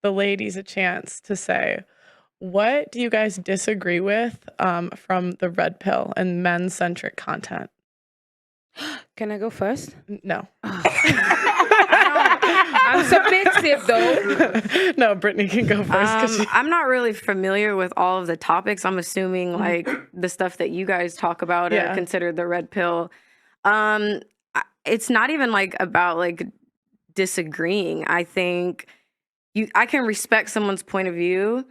the ladies a chance to say, what do you guys disagree with from the red pill and men-centric content? Can I go first? No. I'm submissive, though. No, Brittany can go first. I'm not really familiar with all of the topics. I'm assuming like the stuff that you guys talk about are considered the red pill. It's not even like about like disagreeing. I think I can respect someone's point of view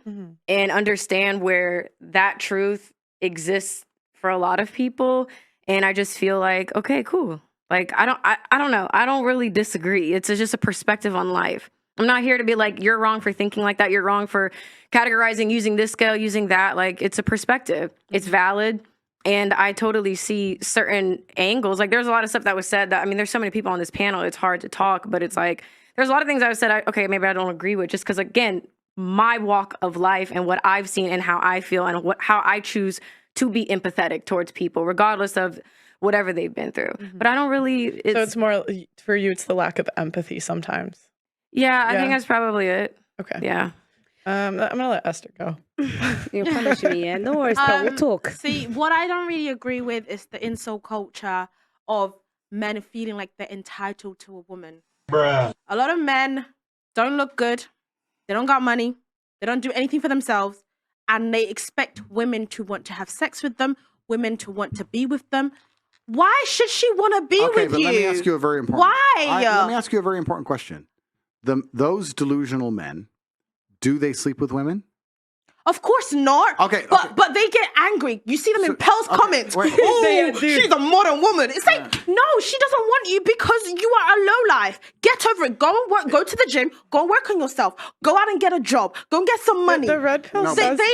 and understand where that truth exists for a lot of people. And I just feel like, okay, cool. Like, I don't know. I don't really disagree. It's just a perspective on life. I'm not here to be like, you're wrong for thinking like that. You're wrong for categorizing, using this scale, using that. Like, it's a perspective. It's valid. And I totally see certain angles. Like, there's a lot of stuff that was said that, I mean, there's so many people on this panel. It's hard to talk, but it's like, there's a lot of things I said, okay, maybe I don't agree with just because, again, my walk of life and what I've seen and how I feel and how I choose to be empathetic towards people, regardless of whatever they've been through. But I don't really... So it's more, for you, it's the lack of empathy sometimes. Yeah, I think that's probably it. Okay. Yeah. I'm going to let Esther go. You're punishing me, yeah? No worries, we'll talk. See, what I don't really agree with is the insult culture of men feeling like they're entitled to a woman. Bruh. A lot of men don't look good. They don't got money. They don't do anything for themselves. And they expect women to want to have sex with them, women to want to be with them. Why should she want to be with you? Let me ask you a very important... Why? Let me ask you a very important question. Those delusional men, do they sleep with women? Of course not. Okay. But they get angry. You see them in Pel's comments. Oh, she's a modern woman. It's like, no, she doesn't want you because you are a lowlife. Get over it. Go and work. Go to the gym. Go and work on yourself. Go out and get a job. Go and get some money. The red pill they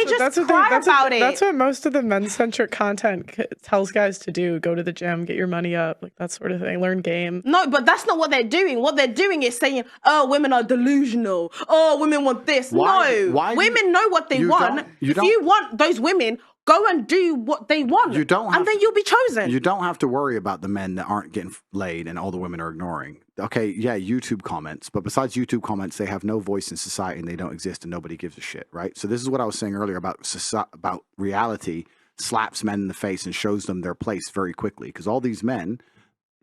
just cry about it. That's what most of the men-centric content tells guys to do. Go to the gym, get your money up, like that sort of thing. Learn game. No, but that's not what they're doing. What they're doing is saying, oh, women are delusional. Oh, women want this. Why women know what they want. If you want those women, go and do what they want. And then you'll be chosen. You don't have to worry about the men that aren't getting laid and all the women are ignoring. Okay, yeah, YouTube comments, but besides YouTube comments, they have no voice in society and they don't exist and nobody gives a shit, right? So this is what I was saying earlier about reality slaps men in the face and shows them their place very quickly because all these men,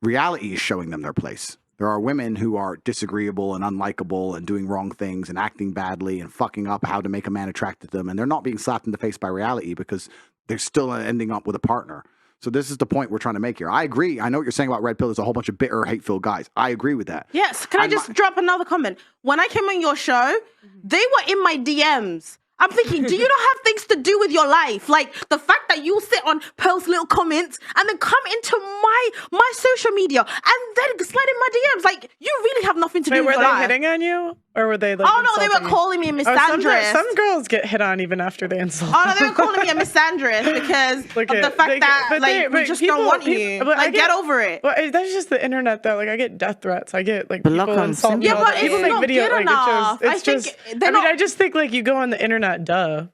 reality is showing them their place. There are women who are disagreeable and unlikable and doing wrong things and acting badly and fucking up how to make a man attracted to them. And they're not being slapped in the face by reality because they're still ending up with a partner. So this is the point we're trying to make here. I agree. I know what you're saying about red pill. There's a whole bunch of bitter, hate-filled guys. I agree with that. Yes. Can I just drop another comment? When I came on your show, they were in my DMs. I'm thinking, do you not have things to do with your life? Like the fact that you sit on Pearl's little comments and then come into my social media and then slide in my DMs. Like you really have nothing to do with your life. Were they hitting on you? Or were they like Oh no, they were calling me a misandrist. Some girls get hit on even after they insult. Oh no, they were calling me a misandrist because of the fact that we just don't want you. Like get over it. Well, that's just the internet though. Like I get death threats. I get like people insult me. Yeah, but people make videos like it's just I just think like you go on the internet, duh.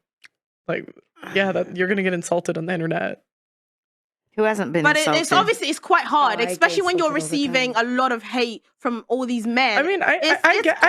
Like yeah, you're gonna get insulted on the internet. Who hasn't been But insulted? it's obviously it's quite hard, especially when you're receiving a lot of hate from all these men. I mean, I get it.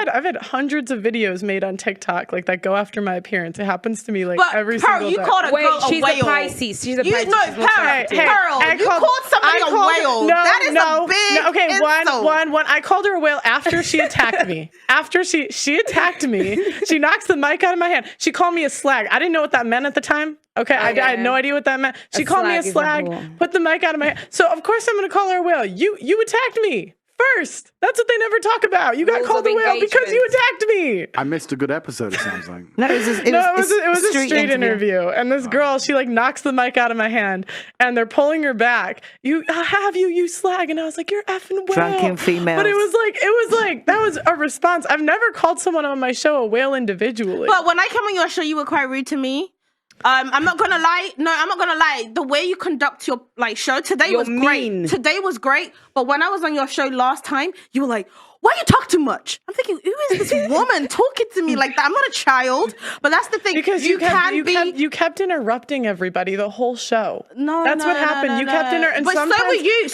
I've had hundreds of videos made on TikTok like that go after my appearance. It happens to me like every single day. You called a girl a she's whale. A Pisces. She's a Pisces. No, Pearl, you called somebody a whale. That is a big insult. One. I called her a whale after she attacked me. After she attacked me, she knocks the mic out of my hand. She called me a slag. I didn't know what that meant at the time. Okay, I had no idea what that meant. She called me a slag, put the mic out of my hand. So of course I'm going to call her a whale. You attacked me first. That's what they never talk about. You got called a whale because you attacked me. I missed a good episode. It sounds like it was a street interview. And this girl, she like knocks the mic out of my hand, and they're pulling her back. You slag, and I was like, you're effing whale. Drunken females. But it was like that was a response. I've never called someone on my show a whale individually. But when I came on your show, you were quite rude to me. I'm not gonna lie. No, I'm not gonna lie. The way you conduct your show today was great. Today was great. But when I was on your show last time, you were like, why you talk too much? I'm thinking, who is this woman talking to me like that? I'm not a child, but that's the thing. Because you kept interrupting everybody the whole show. That's what happened. You kept interrupting. But so were you.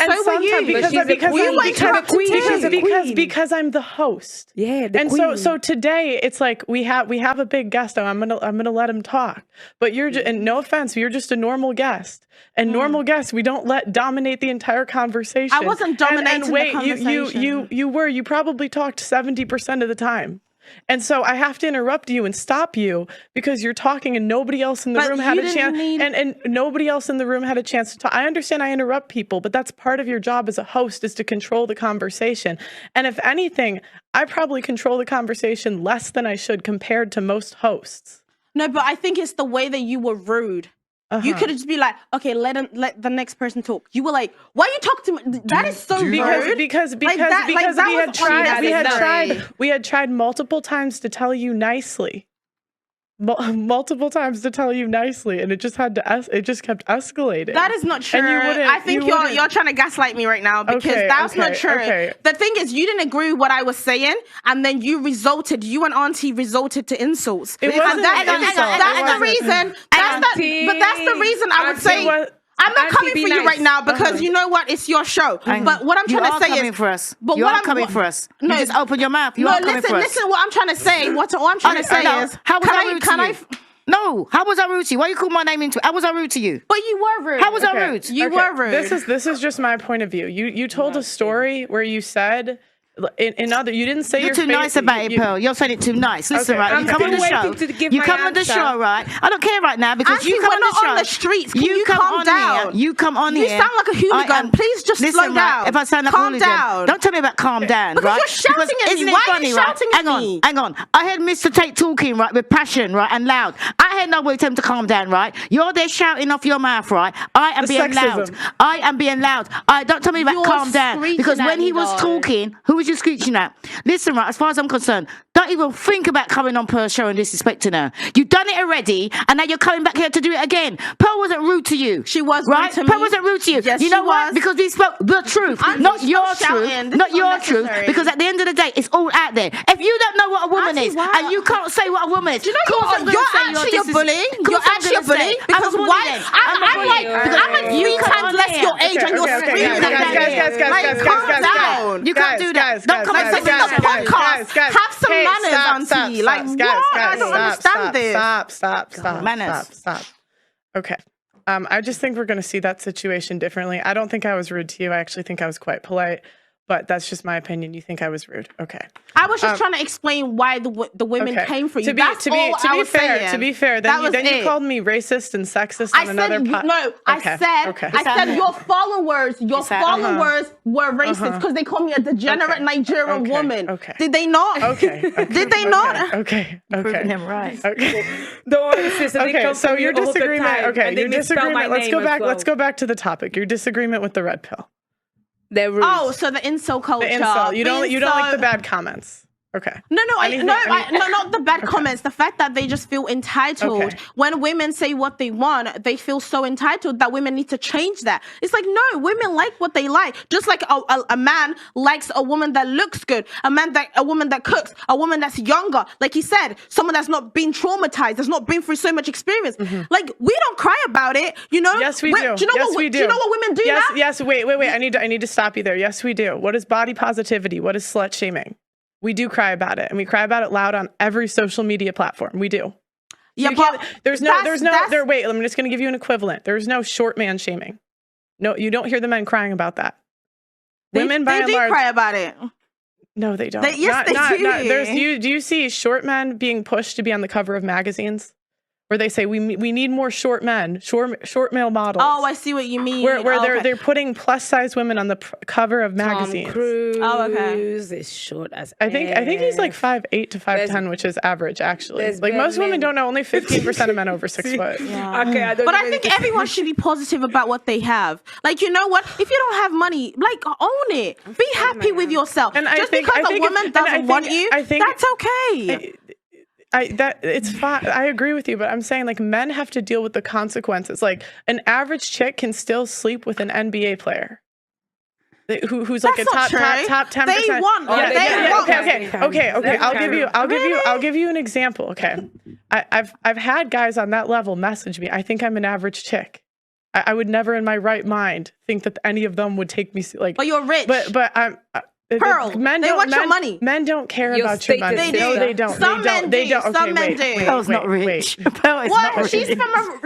Because I'm the host. Yeah, so today it's like we have a big guest. I'm gonna let him talk. But and no offense, you're just a normal guest. And normal guests, we don't let dominate the entire conversation. I wasn't dominating the conversation. You were. You probably talked 70% of the time. And so I have to interrupt you and stop you because you're talking and nobody else in the room had a chance. And nobody else in the room had a chance to talk. I understand I interrupt people, but that's part of your job as a host is to control the conversation. And if anything, I probably control the conversation less than I should compared to most hosts. No, but I think it's the way that you were rude. You could just be like, okay, let the next person talk. You were like, why you talk to me? That is so rude. Because we had tried multiple times to tell you nicely. Multiple times to tell you nicely, and it just kept escalating. That is not true. I think you're trying to gaslight me right now because that's not true. The thing is, you didn't agree with what I was saying, and then you and Auntie resorted to insults. That's the reason. That's the reason I would say. I'm not coming for you right now because you know what? It's your show. But what I'm trying to say is, coming for us. You are coming for us. No, you just open your mouth. You are coming for us. Listen. What I'm trying to say. What I'm trying to say is, how was I rude to you? No, how was I rude to you? Why you call my name into it? How was I rude to you? But you were rude. How was I rude? You were rude. This is just my point of view. You told a story where you said. You didn't say you're too nice about it, Pearl. You're saying it too nice. Listen, right? You come on the show. You come on the show, right? I don't care right now because you come on the streets. Can you calm down? You come on here. You sound like a hooligan. Please just slow down. If I sound like a hooligan, don't tell me about calm down, right? Because you're shouting at me. Why are you shouting at me? Hang on. I heard Mr. Tate talking, right, with passion, right, and loud. I had no way to tell him to calm down, right? You're there shouting off your mouth, right? I am being loud. I am being loud. Don't tell me about calm down because when he was talking, who was you screeching at? Listen, right, as far as I'm concerned, don't even think about coming on Pearl's show and disrespecting her. You've done it already, and now you're coming back here to do it again. Pearl wasn't rude to you. She was right? rude to me. Pearl wasn't rude to you. Yes, you know what? Because we spoke the truth, not your truth. Not your truth. Because at the end of the day, it's all out there. If you don't know what a woman is, and you can't say what a woman is, do you know you're actually a bully? You're actually a bully. Because why? I'm like 3 times less your age, and you're screaming at me. Like, calm down. You can't do that. Don't come and say podcast. Have some manners, Auntie. Like, what? I don't understand this. Stop. Manners. Stop. Okay. I just think we're going to see that situation differently. I don't think I was rude to you. I actually think I was quite polite. But that's just my opinion. You think I was rude. Okay. I was just trying to explain why the women came for you. To be fair, then you called me racist and sexist on another podcast. No, I said your followers were racist because they called me a degenerate Nigerian woman. Okay. Did they not? Okay. Did they not? Okay. Proving him right. Okay. Okay, so your disagreement. Okay, your disagreement. Let's go back to the topic. Your disagreement with the red pill. Oh, so the incel culture. The incel. You don't like the bad comments. Okay. No, not the bad comments. The fact that they just feel entitled. Okay. When women say what they want, they feel so entitled that women need to change that. It's like, no, women like what they like. Just like a man likes a woman that looks good, a woman that cooks, a woman that's younger. Like he said, someone that's not been traumatized, that's not been through so much experience. Mm-hmm. Like, we don't cry about it, you know? Yes, we do. Do you know what women do now? Yes, wait. I need to stop you there. Yes, we do. What is body positivity? What is slut shaming? We do cry about it, and we cry about it loud on every social media platform. We do. So but wait, I'm just going to give you an equivalent. There's no short man shaming. No, you don't hear the men crying about that. Women, by and large, cry about it. No, they don't. They do. Do you see short men being pushed to be on the cover of magazines? Where they say we need more short men, short male models. Oh, I see what you mean. Where they're putting plus size women on the cover of magazines. Tom Cruise. Oh, okay. Is short as I think he's like 5'8" to 5'10", which is average actually. Like most women don't know. Only 15% of men over 6 foot. Yeah. Okay, I think everyone should be positive about what they have. Like, you know what? If you don't have money, like, own it. Be happy with yourself. And just because a woman doesn't want you, that's okay. It's fine. I agree with you, but I'm saying like men have to deal with the consequences. Like an average chick can still sleep with an NBA player. who's like That's a not top 10%. They want. Okay. I'll give you an example. Okay, I've had guys on that level message me. I think I'm an average chick. I would never in my right mind think that any of them would take me like. But you're rich. But I'm. Pearl, they want your money. Men don't care about your money. They do. No, they don't. Some men do. Some men do. Pearl's not rich. Pearl is What? not rich.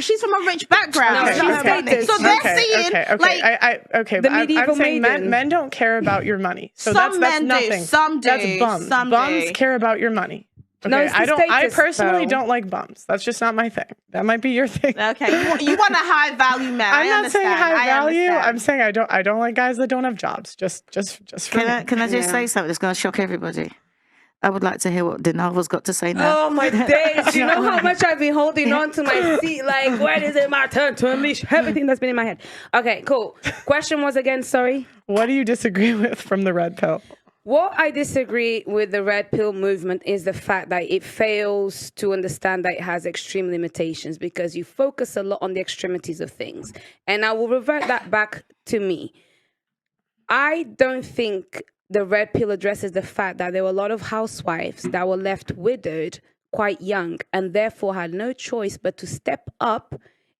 She's from a rich background. Okay. So they're seeing like medieval I'm saying maiden. men don't care about your money. So some that's men nothing. do. Some do. That's bums. Some bums do. care about your money. Okay, No, it's the I status, personally though. don't like bums. That's just not my thing. That might be your thing. Okay, you want a high value man. I'm not saying high value. Understand. I'm saying I don't like guys that don't have jobs. Just for me. Can I just say something that's going to shock everybody? I would like to hear what Denarva's got to say now. Oh my days! You know how much I've been holding on to my seat. Like, when is it my turn to unleash everything that's been in my head? Okay, cool. Question was again, sorry. What do you disagree with from the red pill? What I disagree with the red pill movement is the fact that it fails to understand that it has extreme limitations because you focus a lot on the extremities of things. And I will revert that back to me. I don't think the red pill addresses the fact that there were a lot of housewives that were left widowed quite young and therefore had no choice but to step up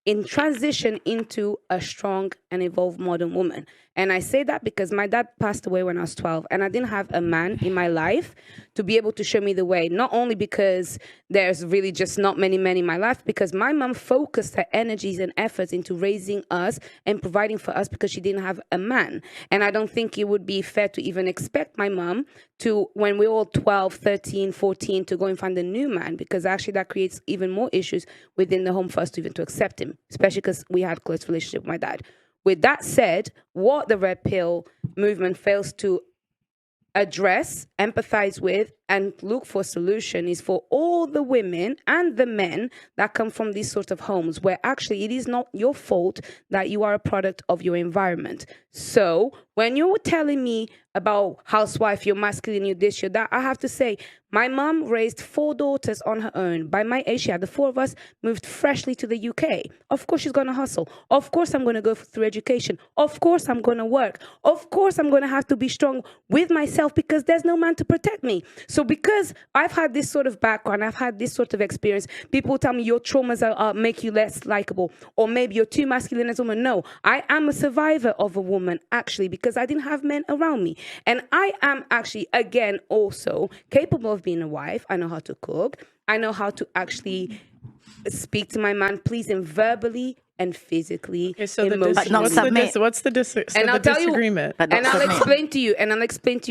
in transition into a strong and evolved modern woman. And I say that because my dad passed away when I was 12 and I didn't have a man in my life to be able to show me the way. Not only because there's really just not many men in my life, because my mom focused her energies and efforts into raising us and providing for us because she didn't have a man. And I don't think it would be fair to even expect my mom to, when we're all 12, 13, 14, to go and find a new man, because actually that creates even more issues within the home for us to even to accept him, especially because we had a close relationship with my dad. With that said, what the red pill movement fails to address, empathize with, and look for a solution is for all the women and the men that come from these sort of homes where actually it is not your fault that you are a product of your environment. So when you're telling me about housewife, you're masculine, you're this, you're that, I have to say, my mom raised 4 daughters on her own. By my age, she had the 4 of us moved freshly to the UK. Of course, she's going to hustle. Of course, I'm going to go through education. Of course, I'm going to work. Of course, I'm going to have to be strong with myself because there's no man to protect me. So because I've had this sort of background, I've had this sort of experience, people tell me your traumas make you less likable, or maybe you're too masculine as a woman. No, I am a survivor of a woman, actually, because I didn't have men around me. And I am actually, again, also capable of being a wife. I know how to cook. I know how to actually speak to my man, please him verbally and physically, emotionally. What's the disagreement? And I'll explain to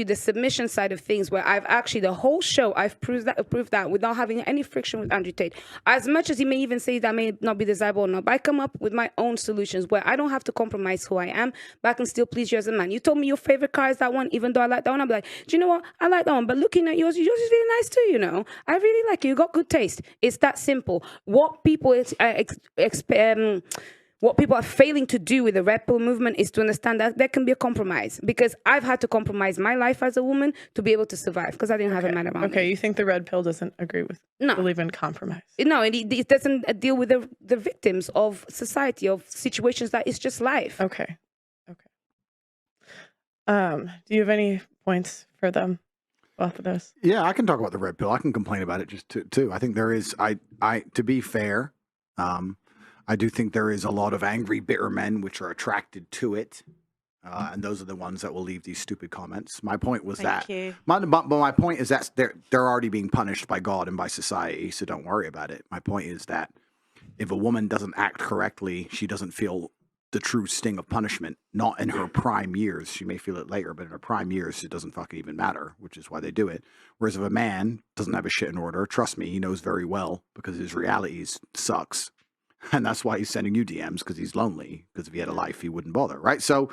you the submission side of things, where I've actually the whole show I've proved that without having any friction with Andrew Tate. As much as he may even say that may not be desirable or not, but I come up with my own solutions where I don't have to compromise who I am, but I can still please you as a man. You told me your favorite car is that one, even though I like that one. I'm like, do you know what? I like that one, but looking at yours is really nice too. You know, I really like it. You got good taste. It's that simple. What people what people are failing to do with the red pill movement is to understand that there can be a compromise, because I've had to compromise my life as a woman to be able to survive because I didn't have a man around me. Okay, you think the red pill doesn't believe in compromise? No, it doesn't deal with the victims of society, of situations that it's just life. Okay. Do you have any points for them? Both of those? Yeah, I can talk about the red pill. I can complain about it just too. I think there is, to be fair, I do think there is a lot of angry, bitter men which are attracted to it. And those are the ones that will leave these stupid comments. My point was my point is that they're already being punished by God and by society, so don't worry about it. My point is that if a woman doesn't act correctly, she doesn't feel the true sting of punishment, not in her prime years. She may feel it later, but in her prime years, it doesn't fucking even matter, which is why they do it. Whereas if a man doesn't have his shit in order, trust me, he knows very well, because his reality sucks. And that's why he's sending you DMs, because he's lonely, because if he had a life, he wouldn't bother, right? So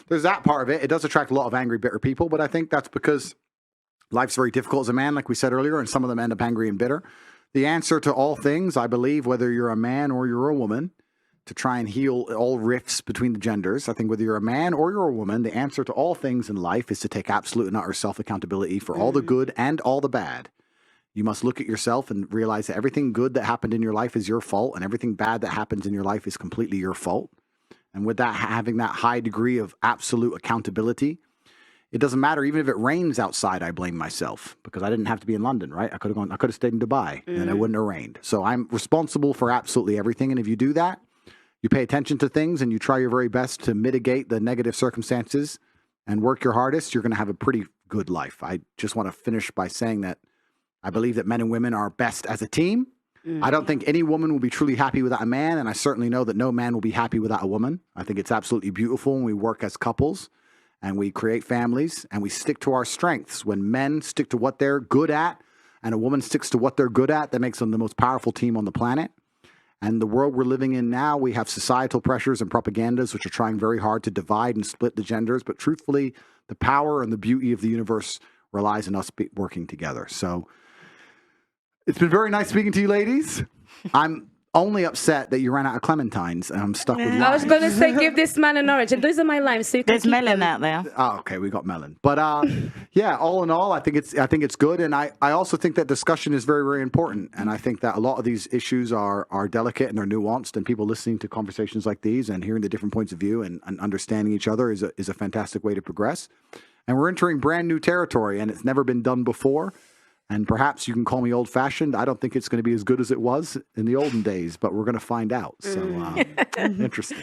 there's that part of it. It does attract a lot of angry, bitter people, but I think that's because life's very difficult as a man, like we said earlier, and some of them end up angry and bitter. The answer to all things, I believe, whether you're a man or you're a woman, to try and heal all rifts between the genders, I think whether you're a man or you're a woman, the answer to all things in life is to take absolute and utter self-accountability for all the good and all the bad. You must look at yourself and realize that everything good that happened in your life is your fault, and everything bad that happens in your life is completely your fault. And with that, having that high degree of absolute accountability, it doesn't matter. Even if it rains outside, I blame myself because I didn't have to be in London, right? I could have stayed in Dubai and it wouldn't have rained. So I'm responsible for absolutely everything. And if you do that, you pay attention to things and you try your very best to mitigate the negative circumstances and work your hardest, you're going to have a pretty good life. I just want to finish by saying that I believe that men and women are best as a team. I don't think any woman will be truly happy without a man, and I certainly know that no man will be happy without a woman. I think it's absolutely beautiful when we work as couples and we create families and we stick to our strengths. When men stick to what they're good at and a woman sticks to what they're good at, that makes them the most powerful team on the planet. And the world we're living in now, we have societal pressures and propagandas which are trying very hard to divide and split the genders. But truthfully, the power and the beauty of the universe relies on us working together. So it's been very nice speaking to you, ladies. I'm only upset that you ran out of clementines and I'm stuck with limes. I was going to say, give this man an orange. And those are my limes. So you can There's melon out there. Oh, okay, we got melon. But yeah, all in all, I think it's good. And I also think that discussion is very, very important. And I think that a lot of these issues are delicate and they're nuanced. And people listening to conversations like these and hearing the different points of view and understanding each other is a fantastic way to progress. And we're entering brand new territory and it's never been done before. And perhaps you can call me old-fashioned. I don't think it's going to be as good as it was in the olden days, but we're going to find out. So interesting.